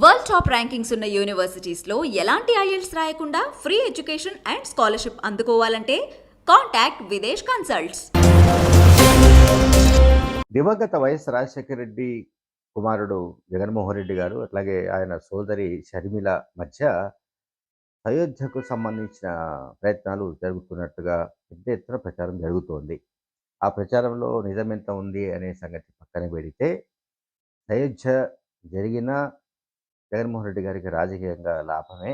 World top rankings ఉన్న యూనివర్సిటీస్లో ఎలాంటి IELTS రాయకుండా ఫ్రీ ఎడ్యుకేషన్ అండ్ స్కాలర్షిప్ అందుకోవాలంటే కాంటాక్ట్ విదేశ్ కన్సల్ట్స్. దివంగత వైఎస్ రాజశేఖర రెడ్డి కుమారుడు జగన్మోహన్ రెడ్డి గారు, అట్లాగే ఆయన సోదరి షర్మిల మధ్య అయోధ్యకు సంబంధించిన ప్రయత్నాలు జరుగుతున్నట్టుగా పెద్ద ఎత్తున ప్రచారం జరుగుతోంది. ఆ ప్రచారంలో నిజమెంత ఉంది అనే సంగతి పక్కన పెడితే, అయోధ్య జరిగినా జగన్మోహన్ రెడ్డి గారికి రాజకీయంగా లాభమే.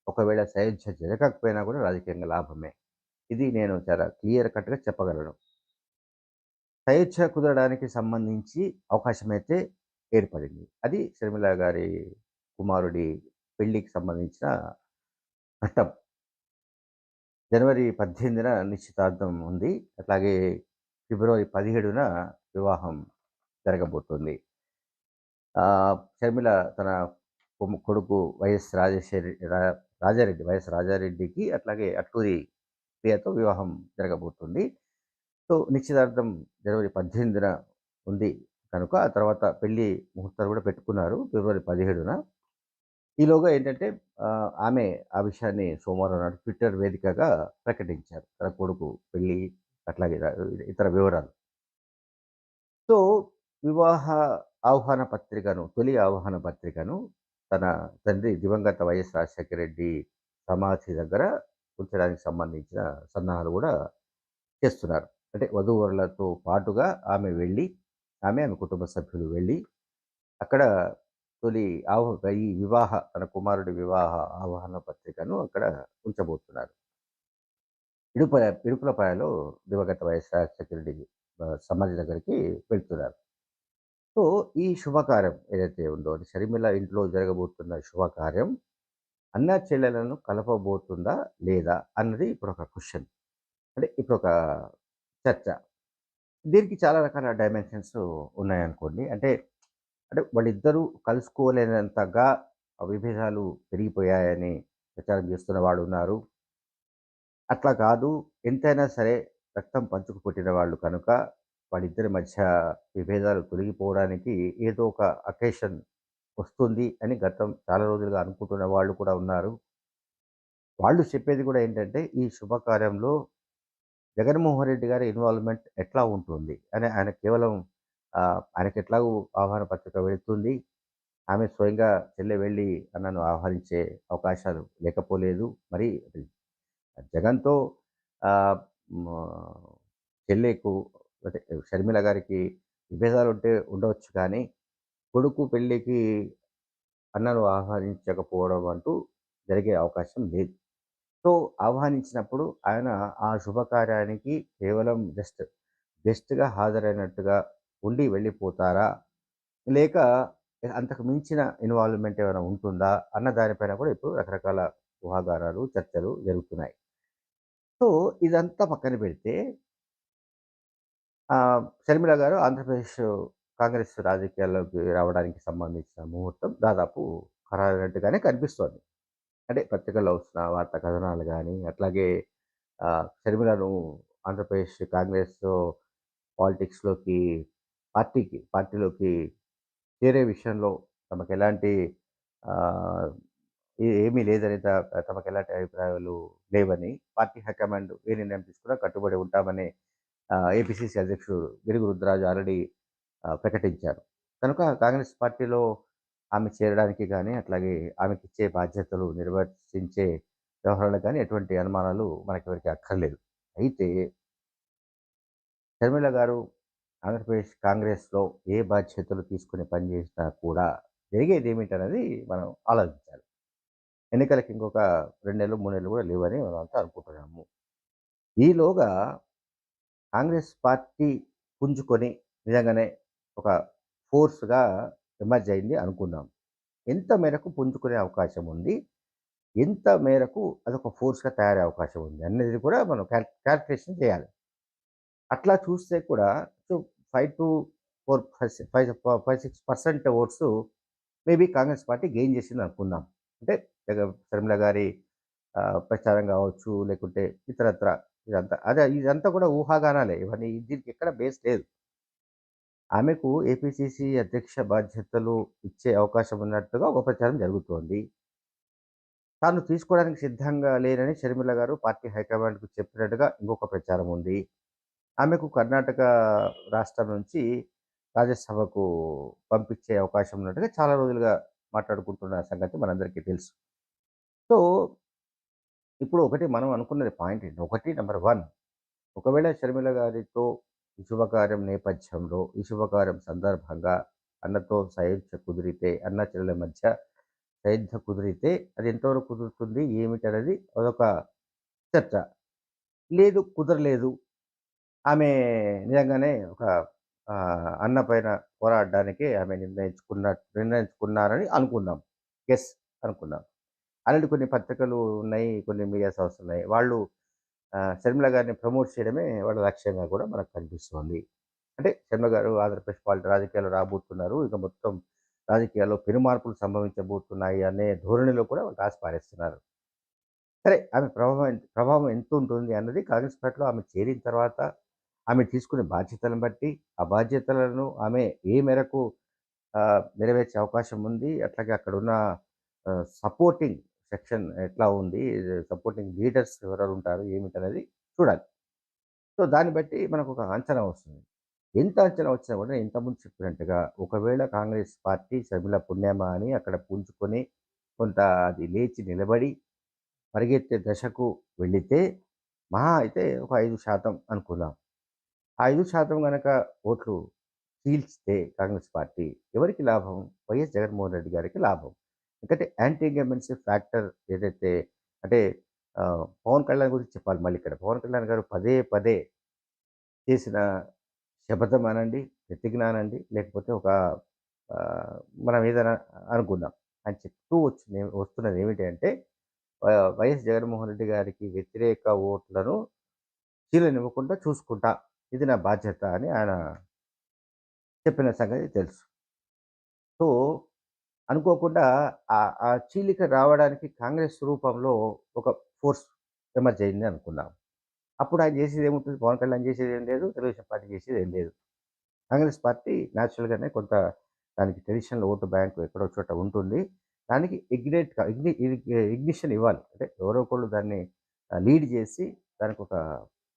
ఒకవేళ అయోధ్య జరగకపోయినా కూడా రాజకీయంగా లాభమే. ఇది నేను చాలా క్లియర్ కట్‌గా చెప్పగలను. అయోధ్య కుదరడానికి సంబంధించి అవకాశమైతే ఏర్పడింది. అది షర్మిల గారి కుమారుడి పెళ్ళికి సంబంధించిన ఘట్టం. జనవరి 18న నిశ్చితార్థం ఉంది. అట్లాగే ఫిబ్రవరి 17న వివాహం జరగబోతుంది. షర్మిల తన కొడుకు వైఎస్ రాజారెడ్డికి, అట్లాగే అట్లూరి ప్రియతో వివాహం జరగబోతుంది. సో, నిశ్చితార్థం జనవరి 18న ఉంది కనుక, ఆ తర్వాత పెళ్లి ముహూర్తాలు కూడా పెట్టుకున్నారు ఫిబ్రవరి 17న. ఈలోగా ఏంటంటే ఆమె ఆ విషయాన్ని సోమవారం నాడు ట్విట్టర్ వేదికగా ప్రకటించారు. తన కొడుకు పెళ్లి, అట్లాగే ఇతర వివరాలు. సో, వివాహ ఆహ్వాన పత్రికను, తొలి ఆహ్వాన పత్రికను తన తండ్రి దివంగత వైఎస్ రాజశేఖర రెడ్డి సమాధి దగ్గర ఉంచడానికి సంబంధించిన సన్నాహాలు కూడా చేస్తున్నారు. అంటే వధూవరులతో పాటుగా ఆమె కుటుంబ సభ్యులు వెళ్ళి అక్కడ తొలి తన కుమారుడి వివాహ ఆహ్వాన పత్రికను అక్కడ ఉంచబోతున్నారు. ఇడుపులపాయలో దివంగత వైఎస్ రాజశేఖర రెడ్డి సమాధి దగ్గరికి వెళ్తున్నారు. సో, ఈ శుభకార్యం ఏదైతే ఉందో, షర్మిల ఇంట్లో జరగబోతున్న శుభకార్యం అన్నా చెల్లెలను కలపబోతుందా లేదా అన్నది ఇప్పుడు ఒక క్వశ్చన్. అంటే ఇప్పుడు ఒక చర్చ. దీనికి చాలా రకాల డైమెన్షన్స్ ఉన్నాయనుకోండి. అంటే అంటే వాళ్ళిద్దరూ కలుసుకోలేనంతగా విభేదాలు పెరిగిపోయాయని ప్రచారం చేస్తున్న వాడున్నారు. అట్లా కాదు, ఎంతైనా సరే రక్తం పంచుకు పుట్టిన వాళ్ళు కనుక వాళ్ళిద్దరి మధ్య విభేదాలు తొలగిపోవడానికి ఏదో ఒక అకేషన్ వస్తుంది అని గతం చాలా రోజులుగా అనుకుంటున్న వాళ్ళు కూడా ఉన్నారు. వాళ్ళు చెప్పేది కూడా ఏంటంటే, ఈ శుభకార్యంలో జగన్మోహన్ రెడ్డి గారి ఇన్వాల్వ్‌మెంట్ ఎట్లా ఉంటుంది అని. ఆయన కేవలం ఆయనకెట్లాగో ఆహ్వాన పత్రిక వెళ్తుంది. ఆమె స్వయంగా చెల్లె వెళ్ళి అన్నను ఆహ్వానించే అవకాశాలు లేకపోలేదు. మరి జగన్‌తో ఆహ్, మ చెల్లెకు, అంటే షర్మిల గారికి విభేదాలుంటే ఉండవచ్చు కానీ, కొడుకు పెళ్ళికి అన్నను ఆహ్వానించకపోవడం అంటూ జరిగే అవకాశం లేదు. సో, ఆహ్వానించినప్పుడు ఆయన ఆ శుభకార్యానికి కేవలం గెస్ట్‌గా హాజరైనట్టుగా ఉండి వెళ్ళిపోతారా? లేక అంతకు మించిన ఇన్వాల్వ్‌మెంట్ ఏమైనా ఉంటుందా? అన్న దానిపైన కూడా ఇప్పుడు రకరకాల ఊహాగానాలు, చర్చలు జరుగుతున్నాయి. సో, ఇదంతా పక్కన పెడితే షర్మిల గారు ఆంధ్రప్రదేశ్ కాంగ్రెస్ రాజకీయాల్లోకి రావడానికి సంబంధించిన ముహూర్తం దాదాపు ఖరారైనట్టుగానే కనిపిస్తోంది. అంటే పత్రికల్లో వస్తున్న వార్తా కథనాలు గానీ, అట్లాగే షర్మిలను ఆంధ్రప్రదేశ్ కాంగ్రెస్ పాలిటిక్స్‌లోకి పార్టీలోకి చేరే విషయంలో తమకెలాంటి ఆహ్, ఏమీ లేదని, తమకెలాంటి అభిప్రాయాలు లేవని, పార్టీ హైకమాండ్ ఏ నిర్ణయం తీసుకున్నా కట్టుబడి ఉంటామని ఏపీసీసీ అధ్యక్షుడు గిడుగు రుద్రరాజు ఆల్రెడీ ప్రకటించారు. కనుక కాంగ్రెస్ పార్టీలో ఆమె చేరడానికి గానీ, అట్లాగే ఆమెకిచ్చే బాధ్యతలు నిర్వర్తించే వ్యవహారాలకు గానీ ఎటువంటి అనుమానాలు మనకెవరికీ అక్కర్లేదు. అయితే షర్మిల గారు ఆంధ్రప్రదేశ్ కాంగ్రెస్‌లో ఏ బాధ్యతలు తీసుకొని పనిచేసినా కూడా జరిగేదేమిటన్నది మనం ఆలోచించాలి. ఎన్నికలకి ఇంకొక 2 నెలలు, 3 నెలలు కూడా లేవని మనమంతా అనుకుంటున్నాము. ఈలోగా కాంగ్రెస్ పార్టీ పుంజుకొని నిజంగానే ఒక ఫోర్స్‌గా ఎమర్జ్ అయింది అనుకుందాం. ఎంత మేరకు పుంజుకునే అవకాశం ఉంది? ఎంత మేరకు అదొక ఫోర్స్‌గా తయారయ్యే అవకాశం ఉంది అనేది కూడా మనం కాలిక్యులేషన్ చేయాలి. అట్లా చూస్తే కూడా so, 5-6% votes maybe Congress party gain చేసిందనుకుందాం. అంటే షర్మిల గారి ప్రచారం కావచ్చు, లేకుంటే ఇతరత్రా ఇదంతా కూడా ఊహాగానాలే. దీనికి ఎక్కడ బేస్ లేదు. ఆమెకు ఏపీసీసీ అధ్యక్ష బాధ్యతలు ఇచ్చే అవకాశం ఉన్నట్టుగా ఒక ప్రచారం జరుగుతోంది. తాను తీసుకోవడానికి సిద్ధంగా లేనని షర్మిల గారు పార్టీ హైకమాండ్‌కు చెప్పినట్టుగా ఇంకొక ప్రచారం ఉంది. ఆమెకు కర్ణాటక రాష్ట్రం నుంచి రాజ్యసభకు పంపించే అవకాశం ఉన్నట్టుగా చాలా రోజులుగా మాట్లాడుకుంటున్న సంగతి మనందరికీ తెలుసు. సో, ఇప్పుడు ఒకటి మనం అనుకున్నది పాయింట్ ఏంటి? ఒకటి నంబర్ 1, ఒకవేళ షర్మిల గారితో ఈ శుభకార్యం నేపథ్యంలో, ఈ శుభకార్యం సందర్భంగా అన్నతో సయోధ్య కుదిరితే, అన్నా చెల్లెల మధ్య సయోధ్య కుదిరితే అది ఎంతవరకు కుదురుతుంది? ఏమిటనేది అదొక చర్చ. లేదు, కుదరలేదు. ఆమె నిజంగానే ఒక అన్న పైన పోరాడడానికే ఆమె నిర్ణయించుకున్నారని అనుకుందాం. గెస్ అనుకుందాం. అలాంటి కొన్ని పత్రికలు ఉన్నాయి, కొన్ని మీడియా సంస్థలున్నాయి. వాళ్ళు షర్మిల గారిని ప్రమోట్ చేయడమే వాళ్ళ లక్ష్యంగా కూడా మనకు కనిపిస్తోంది. అంటే షర్మిల గారు ఆంధ్రప్రదేశ్ రాజకీయాల్లో రాబోతున్నారు. ఇక మొత్తం రాజకీయాల్లో పెను మార్పులు సంభవించబోతున్నాయి అనే ధోరణిలో కూడా వాళ్ళు రాసి పారేస్తున్నారు. సరే, ఆమె ప్రభావం ఎంతుంటుంది అన్నది కాంగ్రెస్ పార్టీలో ఆమె చేరిన తర్వాత, ఆమె తీసుకునే బాధ్యతలను బట్టి, ఆ బాధ్యతలను ఆమె ఏ మేరకు నెరవేర్చే అవకాశం ఉంది. అట్లాగే అక్కడున్న సపోర్టింగ్ సెక్షన్ ఎట్లా ఉంది, సపోర్టింగ్ లీడర్స్ ఎవరెవరు ఉంటారు, ఏమిటనేది చూడాలి. సో, దాన్ని బట్టి మనకొక అంచనా వస్తుంది. ఎంత అంచనా వచ్చినా కూడా నేను ఇంతకుముందు చెప్పినట్టుగా, ఒకవేళ కాంగ్రెస్ పార్టీ షర్మిల పుణ్యమా అని అక్కడ పుంజుకొని కొంత అది లేచి నిలబడి పరిగెత్తే దశకు వెళ్ళితే, మహా అయితే ఒక 5% అనుకుందాం. ఆ 5% గనక ఓట్లు చీల్చితే కాంగ్రెస్ పార్టీ ఎవరికి లాభం? వైఎస్ జగన్మోహన్ రెడ్డి గారికి లాభం. ఎందుకంటే యాంటీ ఇన్కంబెన్సీ ఫ్యాక్టర్ ఏదైతే, అంటే పవన్ కళ్యాణ్ గురించి చెప్పాలి మళ్ళీ ఇక్కడ. పవన్ కళ్యాణ్ గారు పదే పదే చేసిన శపథం అనండి, ప్రతిజ్ఞ అనండి, లేకపోతే ఒక మనం ఏదైనా అనుకుందాం. ఆయన చెప్తూ వస్తున్నది ఏమిటి అంటే, వైఎస్ జగన్మోహన్ రెడ్డి గారికి వ్యతిరేక ఓట్లను చీలనివ్వకుండా చూసుకుంటా. ఇది నా బాధ్యత అని ఆయన చెప్పిన సంగతి తెలుసు. సో, అనుకోకుండా ఆ చీలిక రావడానికి కాంగ్రెస్ రూపంలో ఒక ఫోర్స్ ఎమర్జ్ అయింది అనుకుందాం. అప్పుడు ఆయన చేసేదేముంటుంది? పవన్ కళ్యాణ్ చేసేదేం లేదు. తెలుగుదేశం పార్టీ చేసేదేం లేదు. కాంగ్రెస్ పార్టీ నేచురల్‌గానే కొంత దానికి ట్రెడిషనల్ ఓటు బ్యాంక్ ఎక్కడో చోట ఉంటుంది. దానికి ఇగ్నిషన్ ఇవ్వాలి. అంటే ఎవరో ఒకళ్ళు దాన్ని లీడ్ చేసి దానికొక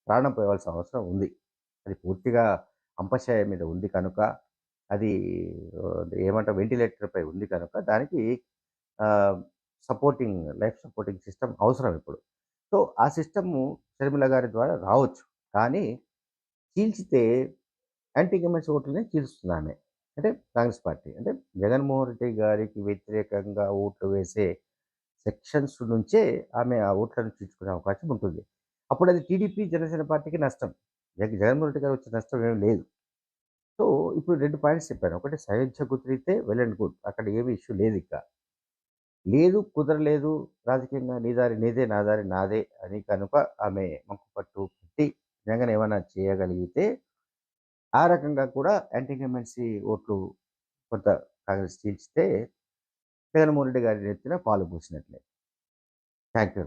ప్రాణం పోయవలసిన అవసరం ఉంది. అది పూర్తిగా అంపశయ్య మీద ఉంది కనుక, అది ఏమంటారు, వెంటిలేటర్‌పై ఉంది కనుక దానికి ఆహ్, లైఫ్ సపోర్టింగ్ సిస్టమ్ అవసరం ఇప్పుడు. సో, ఆ సిస్టము షర్మిల గారి ద్వారా రావచ్చు. కానీ చీల్చితే యాంటీ ఇన్కంబెన్సీ ఓట్లనే చీలుస్తుందామె. అంటే కాంగ్రెస్ పార్టీ. అంటే జగన్మోహన్ రెడ్డి గారికి వ్యతిరేకంగా ఓట్లు వేసే సెక్షన్స్ నుంచే ఆమె ఆ ఓట్లను చీల్చుకునే అవకాశం ఉంటుంది. అప్పుడది టీడీపీ, జనసేన పార్టీకి నష్టం. జగన్మోహన్ రెడ్డి గారు వచ్చే నష్టం ఏమి లేదు. సో, ఇప్పుడు 2 పాయింట్స్ చెప్పాను. ఒకటి సయోధ్య కుదిరితే వెల్ అండ్ గుడ్. అక్కడ ఏమి ఇష్యూ లేదిక. లేదు, కుదరలేదు, రాజకీయంగా నీ దారి నీదే, నా దారి నాదే అని కనుక ఆమె మంకుపట్టు పెట్టి నిజంగానే ఏమైనా చేయగలిగితే, ఆ రకంగా కూడా యాంటీ ఇన్కంబెన్సీ ఓట్లు కొంత కాంగ్రెస్ చీల్చితే జగన్మోహన్ రెడ్డి గారి నెత్తిన పాలు పోసినట్లే. Thank you.